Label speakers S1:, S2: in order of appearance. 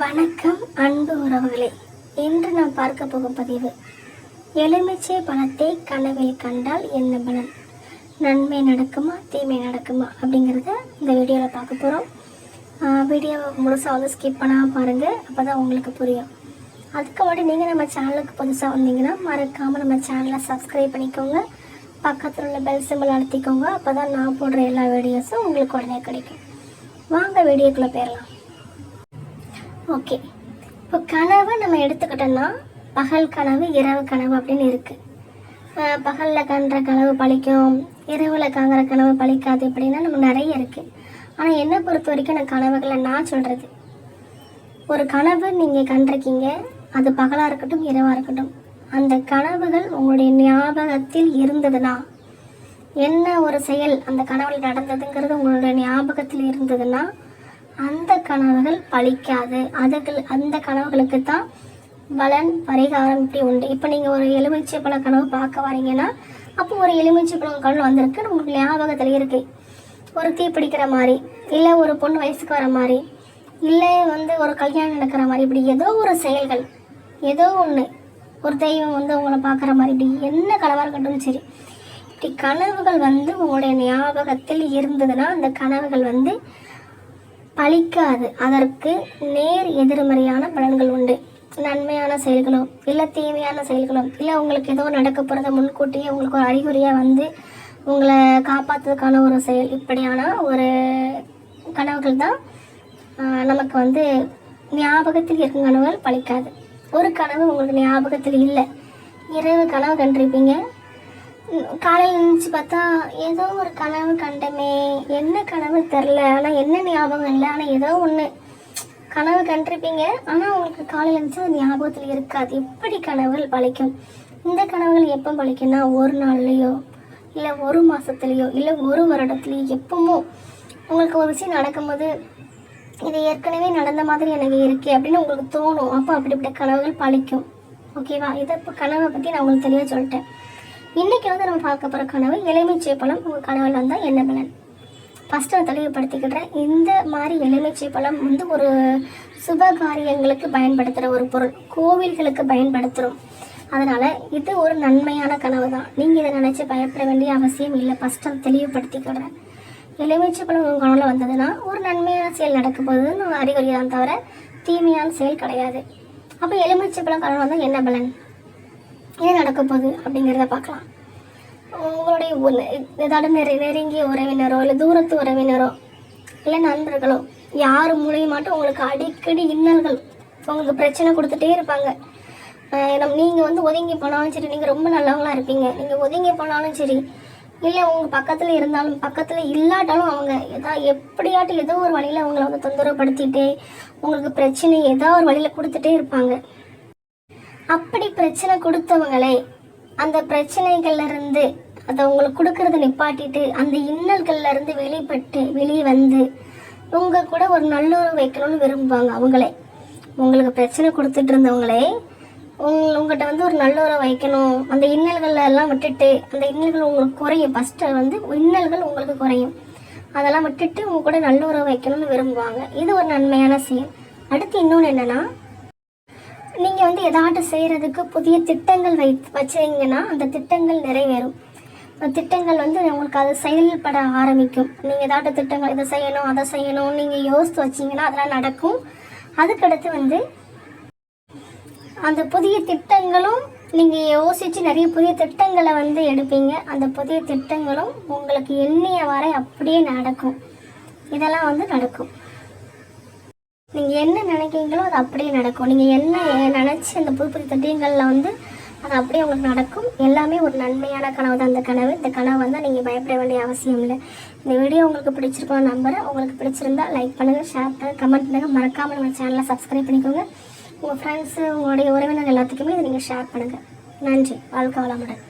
S1: வணக்கம் அன்பு உறவுகளே. இன்று நான் பார்க்க போகும் பதிவு, எலுமிச்சை பழத்தை கனவில் கண்டால் என்ன பலன், நன்மை நடக்குமா தீமை நடக்குமா அப்படிங்கிறத இந்த வீடியோவில் பார்க்க போகிறோம். வீடியோவை முழுசாக வந்து ஸ்கிப் பண்ணாமல் பாருங்கள், அப்போ தான் உங்களுக்கு புரியும். அதுக்கு முன்னாடி நீங்கள் நம்ம சேனலுக்கு புதுசாக வந்தீங்கன்னா மறக்காமல் நம்ம சேனலை சப்ஸ்கிரைப் பண்ணிக்கோங்க. பக்கத்தில் உள்ள பெல் சிம்பிள் அழுத்திக்கோங்க, அப்போ தான் நான் போடுற எல்லா வீடியோஸும் உங்களுக்கு உடனே கிடைக்கும். வாங்க வீடியோக்குள்ளே போயிடலாம். ஓகே, இப்போ கனவு நம்ம எடுத்துக்கிட்டோம்னா பகல் கனவு இரவு கனவு அப்படின்னு இருக்குது. பகலில் காண்ற கனவு பழிக்கும், இரவில் காண்கிற கனவு பழிக்காது அப்படின்னா நம்ம நிறைய இருக்குது. ஆனால் என்னை பொறுத்த வரைக்கும் நான் கனவுகளை நான் சொல்கிறது, ஒரு கனவு நீங்கள் கண்டிருக்கீங்க, அது பகலாக இருக்கட்டும் இரவாக இருக்கட்டும், அந்த கனவுகள் உங்களுடைய ஞாபகத்தில் இருந்ததுன்னா, என்ன ஒரு செயல் அந்த கனவில் நடந்ததுங்கிறது உங்களுடைய ஞாபகத்தில் இருந்ததுன்னா அந்த கனவுகள் பழிக்காது. அந்த கனவுகளுக்கு தான் பலன் பரிகாரம் இப்படி உண்டு. இப்போ நீங்கள் ஒரு எலுமிச்சை பழம் கனவு பார்க்க வரீங்கன்னா, அப்போ ஒரு எலுமிச்சை பழம் கனவு வந்திருக்கு, உங்களுக்கு ஞாபகத்தில் இருக்குது. ஒரு தீ பிடிக்கிற மாதிரி, இல்லை ஒரு பொண்ணு வயசுக்கு வர மாதிரி, இல்லை வந்து ஒரு கல்யாணம் நடக்கிற மாதிரி, இப்படி ஏதோ ஒரு செயல்கள், ஏதோ ஒன்று, ஒரு தெய்வம் வந்து உங்களை பார்க்குற மாதிரி, இப்படி என்ன கனவாக இருக்கட்டும் சரி, இப்படி கனவுகள் வந்து உங்களுடைய ஞாபகத்தில் இருந்ததுன்னா அந்த கனவுகள் வந்து பழிக்காது. அதற்கு நேர் எதிர்மறையான பலன்கள் உண்டு. நன்மையான செயல்களோ இல்லை தீமையான செயல்களோ, இல்லை உங்களுக்கு ஏதோ நடக்க போகிறத முன்கூட்டியே உங்களுக்கு ஒரு அறிகுறியாக வந்து உங்களை காப்பாற்றுறதுக்கான ஒரு செயல், இப்படியான ஒரு கனவுகள் தான் நமக்கு வந்து ஞாபகத்தில் இருக்கும் கனவுகள் பழிக்காது. ஒரு கனவு உங்களுக்கு ஞாபகத்தில் இல்லை, இரவு கனவு கண்டிருப்பீங்க, காலையில் நினச்சி பார்த்தா ஏதோ ஒரு கனவு கண்டமே, என்ன கனவு தெரில, ஆனால் என்ன ஞாபகம் இல்லை, ஆனால் ஏதோ ஒன்று கனவு கண்டிருப்பீங்க, ஆனால் உங்களுக்கு காலையில் இருந்துச்சு அது ஞாபகத்தில் இருக்காது. எப்படி கனவுகள் பழிக்கும்? இந்த கனவுகள் எப்போ பழிக்கும்னா, ஒரு நாள்லேயோ இல்லை ஒரு மாதத்துலேயோ இல்லை ஒரு வருடத்துலேயோ, எப்போமோ உங்களுக்கு ஒரு விஷயம் நடக்கும்போது இது ஏற்கனவே நடந்த மாதிரி எனக்கு இருக்கே அப்படின்னு உங்களுக்கு தோணும். அப்போ அப்படிப்பட்ட கனவுகள் பழிக்கும். ஓகேவா? இதை இப்போ கனவை பற்றி நான் உங்களுக்கு தெளிவாக சொல்லிட்டேன். இன்றைக்கி வந்து நம்ம பார்க்க போகிற கனவு, எலுமிச்சை பழம் உங்கள் கனவில் வந்தால் என்ன பலன். ஃபஸ்ட்டு நான் தெளிவுபடுத்திக்கிட்டேன். இந்த மாதிரி எலுமிச்சை பழம் வந்து ஒரு சுப காரியங்களுக்கு பயன்படுத்துகிற ஒரு பொருள், கோவில்களுக்கு பயன்படுத்துகிறோம். அதனால் இது ஒரு நன்மையான கனவு தான். நீங்கள் இதை நினச்சி பயப்பட வேண்டிய அவசியம் இல்லை. ஃபஸ்ட்டு அதை தெளிவுபடுத்திக்கிடுறேன். எலுமிச்சை பழம் உங்கள் கனவில் வந்ததுன்னா ஒரு நன்மையான செயல் நடக்க போகுதுன்னு நம்ம அறிகுறி தான், தவிர தீமையான செயல் கிடையாது. அப்போ எலுமிச்சை பழம் கனவு வந்தால் என்ன பலன், என்ன நடக்க போகுது அப்படிங்கிறத பார்க்கலாம். உங்களுடைய ஏதாவது நெருங்கிய உறவினரோ இல்லை தூரத்து உறவினரோ இல்லை நண்பர்களோ யார் மூலியமாட்டும் உங்களுக்கு அடிக்கடி இன்னல்கள், உங்களுக்கு பிரச்சனை கொடுத்துட்டே இருப்பாங்க. நீங்கள் வந்து ஒதுங்கி போனாலும் சரி, நீங்கள் ரொம்ப நல்லவங்களாக இருப்பீங்க, நீங்கள் ஒதுங்கி போனாலும் சரி, இல்லை உங்கள் பக்கத்தில் இருந்தாலும் பக்கத்தில் இல்லாட்டாலும் அவங்க எப்படியாட்டும் ஏதோ ஒரு வழியில் அவங்கள வந்து தொந்தரவுப்படுத்திட்டே உங்களுக்கு பிரச்சனை ஏதோ ஒரு வழியில் கொடுத்துட்டே இருப்பாங்க. அப்படி பிரச்சனை கொடுத்தவங்களே அந்த பிரச்சனைகள்லேருந்து அதை உங்களுக்கு கொடுக்கறத நிப்பாட்டிட்டு அந்த இன்னல்கள்லேருந்து வெளியே வந்து உங்கள் கூட ஒரு நல்லுறவு வைக்கணும்னு விரும்புவாங்க. அவங்களே உங்களுக்கு பிரச்சனை கொடுத்துட்டு இருந்தவங்களே உங்கள்கிட்ட வந்து ஒரு நல்லுறவு வைக்கணும், அந்த இன்னல்கள் எல்லாம் விட்டுட்டு, அந்த இன்னல்கள் உங்களுக்கு குறையும். ஃபஸ்ட்டு வந்து இன்னல்கள் உங்களுக்கு குறையும், அதெல்லாம் விட்டுட்டு உங்க கூட நல்லுறவு வைக்கணும்னு விரும்புவாங்க. இது ஒரு நன்மையான செயல். அடுத்து இன்னொன்று என்னென்னா, நீங்கள் வந்து எதாட்டும் செய்கிறதுக்கு புதிய திட்டங்கள் வச்சிங்கன்னா அந்த திட்டங்கள் நிறைவேறும். திட்டங்கள் வந்து உங்களுக்கு அது செயல்பட ஆரம்பிக்கும். நீங்கள் எதாட்டும் திட்டங்கள் இதை செய்யணும் அதை செய்யணும் நீங்கள் யோசித்து வச்சிங்கன்னா அதெல்லாம் நடக்கும். அதுக்கடுத்து வந்து அந்த புதிய திட்டங்களும் நீங்கள் யோசித்து நிறைய புதிய திட்டங்களை வந்து எடுப்பீங்க. அந்த புதிய திட்டங்களும் உங்களுக்கு எண்ணிய வரை அப்படியே நடக்கும். இதெல்லாம் வந்து நடக்கும். நீங்கள் என்ன நினைக்கிறீங்களோ அது அப்படியே நடக்கும். நீங்கள் என்ன நினச்சி அந்த புது திட்டங்களில் வந்து அது அப்படியே உங்களுக்கு நடக்கும். எல்லாமே ஒரு நன்மையான கனவு தான் அந்த கனவு. இந்த கனவு வந்தால் நீங்கள் பயப்பட வேண்டிய அவசியம் இல்லை. இந்த வீடியோ உங்களுக்கு பிடிச்சிருக்கோம் நம்புறேன். உங்களுக்கு பிடிச்சிருந்தா லைக் பண்ணுங்கள், ஷேர் பண்ணுங்கள், கமெண்ட் பண்ணுங்கள். மறக்காமல் நம்ம சேனலை சப்ஸ்கிரைப் பண்ணிக்கோங்க. உங்கள் ஃப்ரெண்ட்ஸு, உங்களுடைய உறவினர் எல்லாத்துக்குமே இதை நீங்கள் ஷேர் பண்ணுங்கள். நன்றி. வாழ்க வளமுடன்.